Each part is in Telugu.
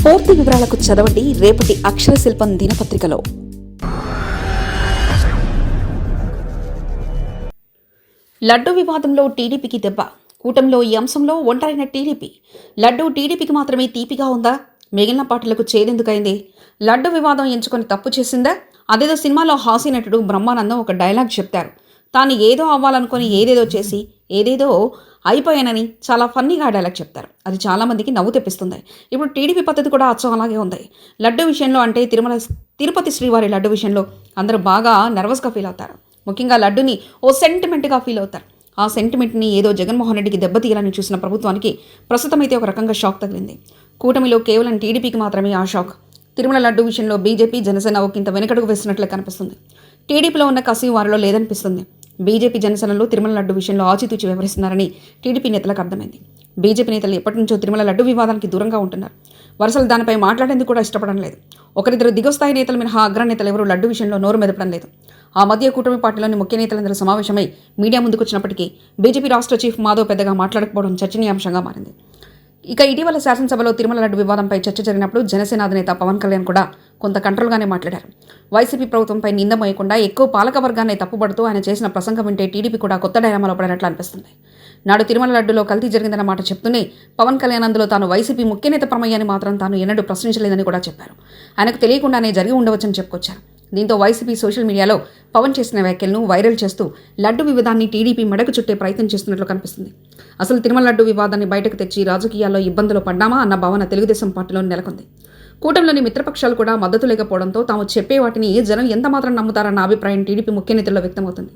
పూర్తి వివరాలకు చదవండి రేపటి అక్షర శిల్పం దినపత్రికలో. లడ్డు వివాదంలో టీడీపీకి దెబ్బ. కూటమిలో ఈ అంశంలో ఒంటరైన టీడీపీ. లడ్డు టీడీపీకి మాత్రమే తీపిగా ఉందా? మిగిలిన పార్టీలకు చేదెందుకైంది? లడ్డు వివాదం ఎంచుకొని తప్పు చేసిందా? అదేదో సినిమాలో హాస్య నటుడు బ్రహ్మానందం ఒక డైలాగ్ చెప్తారు. తాను ఏదో అవ్వాలనుకొని ఏదేదో చేసి ఏదేదో అయిపోయానని చాలా ఫన్నీగా డైలాగ్ చెప్తారు. అది చాలామందికి నవ్వు తెప్పిస్తుంది. ఇప్పుడు టీడీపీ పద్ధతి కూడా అచ్చం అలాగే ఉంది. లడ్డు విషయంలో అంటే తిరుపతి శ్రీవారి లడ్డు విషయంలో అందరూ బాగా నర్వస్గా ఫీల్ అవుతారు. ముఖ్యంగా లడ్డుని ఓ సెంటిమెంట్గా ఫీల్ అవుతారు. ఆ సెంటిమెంట్ని ఏదో జగన్మోహన్ రెడ్డికి దెబ్బతీయాలని చూసిన ప్రభుత్వానికి ప్రస్తుతం అయితే ఒక రకంగా షాక్ తగిలింది. కూటమిలో కేవలం టీడీపీకి మాత్రమే ఆ షాక్. తిరుమల లడ్డు విషయంలో బీజేపీ జనసేన ఒకంత వెనకడుగు వేస్తున్నట్లే కనిపిస్తుంది. టీడీపీలో ఉన్న కసి వారిలో లేదనిపిస్తుంది. బీజేపీ జనసేనలో తిరుమల లడ్డు విషయంలో ఆచితూచి వ్యవహరిస్తున్నారని టీడీపీ నేతలకు అర్థమైంది. బీజేపీ నేతలు ఎప్పటి నుంచో తిరుమల లడ్డు వివాదానికి దూరంగా ఉంటున్నారు. వరుసలు దానిపై మాట్లాడేందుకు కూడా ఇష్టపడడం లేదు. ఒకరిద్దరు దిగువస్థాయి నేతలు మినహా అగ్రనేతలు ఎవరూ లడ్డు విషయంలో నోరు మెదపడం లేదు. ఆ మధ్య కూటమి పార్టీలోని ముఖ్య నేతలందరూ సమావేశమై మీడియా ముందుకొచ్చినప్పటికీ బీజేపీ రాష్ట్ర చీఫ్ మాధవ్ పెద్దగా మాట్లాడకపోవడం చర్చనీయాంశంగా మారింది. ఇక ఇటీవల శాసనసభలో తిరుమల లడ్డు వివాదంపై చర్చ జరిగినప్పుడు జనసేన అధినేత పవన్ కళ్యాణ్ కూడా కొంత కంట్రోల్గానే మాట్లాడారు. వైసీపీ ప్రభుత్వంపై నింద మోయకుండా ఎక్కువ పాలక వర్గాన్ని తప్పుపడుతూ ఆయన చేసిన ప్రసంగం వింటే టీడీపీ కూడా కొత్త డైరామాలో పడినట్లు అనిపిస్తుంది. నాడు తిరుమల లడ్డులో కల్తీ జరిగిందన్న మాట చెప్తూనే పవన్ కళ్యాణ్ అందులో తాను వైసీపీ ముఖ్య నేత ప్రమేయాన్ని మాత్రం తాను ఎన్నడూ ప్రశ్నించలేదని కూడా చెప్పారు. ఆయనకు తెలియకుండానే జరిగి ఉండవచ్చని చెప్పుకొచ్చారు. దీంతో వైసీపీ సోషల్ మీడియాలో పవన్ చేసిన వ్యాఖ్యలను వైరల్ చేస్తూ లడ్డు వివాదాన్ని టీడీపీ మెడకు చుట్టే ప్రయత్నం చేస్తున్నట్లు కనిపిస్తుంది. అసలు తిరుమల లడ్డు వివాదాన్ని బయటకు తెచ్చి రాజకీయాల్లో ఇబ్బందులు పడ్డామా అన్న భావన తెలుగుదేశం పార్టీలో నెలకొంది. కూటమిలోని మిత్రపక్షాలు కూడా మద్దతు లేకపోవడంతో తాము చెప్పే వాటిని జనం ఎంతమాత్రం నమ్ముతారన్న అభిప్రాయం టీడీపీ ముఖ్య నేతల్లో వ్యక్తమవుతుంది.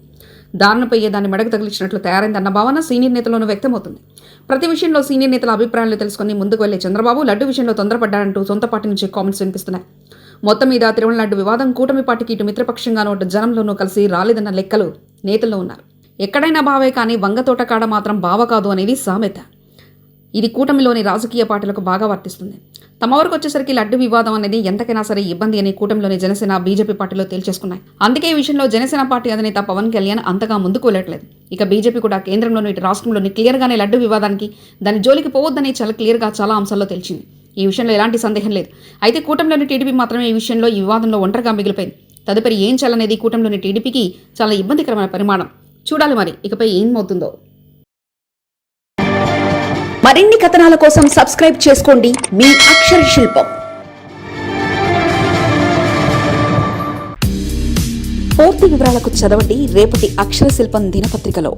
దారుణపై దాన్ని మెడకు తగిలించినట్లు తయారైందన్న భావన సీనియర్ నేతల్లోనూ వ్యక్తమవుతుంది. ప్రతి విషయంలో సీనియర్ నేతల అభిప్రాయాలు తెలుసుకుని ముందుకు వెళ్లే చంద్రబాబు లడ్డు విషయంలో తొందరపడ్డారంటూ సొంత పార్టీ నుంచి కామెంట్స్ వినిపిస్తున్నాయి. మొత్తం మీద తిరుమల లడ్డు వివాదం కూటమి పార్టీకి ఇటు మిత్రపక్షంగానూ జనంలోనూ కలిసి రాలేదన్న లెక్కలు నేతల్లో ఉన్నారు. ఎక్కడైనా బావే కానీ వంగతోట కాడ మాత్రం బావ కాదు అనేది సామెత. ఇది కూటమిలోని రాజకీయ పార్టీలకు బాగా వర్తిస్తుంది. తమ వరకు వచ్చేసరికి లడ్డు వివాదం అనేది ఎంతకైనా సరే ఇబ్బంది అని కూటమిలోని జనసేన బీజేపీ పార్టీలో తేల్చేసుకున్నాయి. అందుకే ఈ విషయంలో జనసేన పార్టీ అధినేత పవన్ కళ్యాణ్ అంతగా ముందుకు వెళ్ళట్లేదు. ఇక బీజేపీ కూడా కేంద్రంలోని ఇటు రాష్ట్రంలోని క్లియర్గానే లడ్డు వివాదానికి దాని జోలికి పోవద్దని చాలా క్లియర్గా చాలా అంశాల్లో తెలిసింది. ఈ విషయంలో ఎలాంటి సందేహం లేదు. అయితే కూటమిలోని టీడీపీ మాత్రమే ఈ విషయంలో ఈ వివాదంలో ఒంటరిగా మిగిలిపోయింది. తదుపరి ఏం చేయాలనేది కూటమిలోని టీడీపీకి చాలా ఇబ్బందికరమైన పరిమాణం. చూడాలి మరి ఇకపై ఏమవుతుందో. మరిన్ని కథనాల కోసం సబ్స్క్రైబ్ చేసుకోండి మీ అక్షర శిల్పం. పూర్తి వివరాలకు చదవండి రేపటి అక్షర శిల్పం దినపత్రికలో.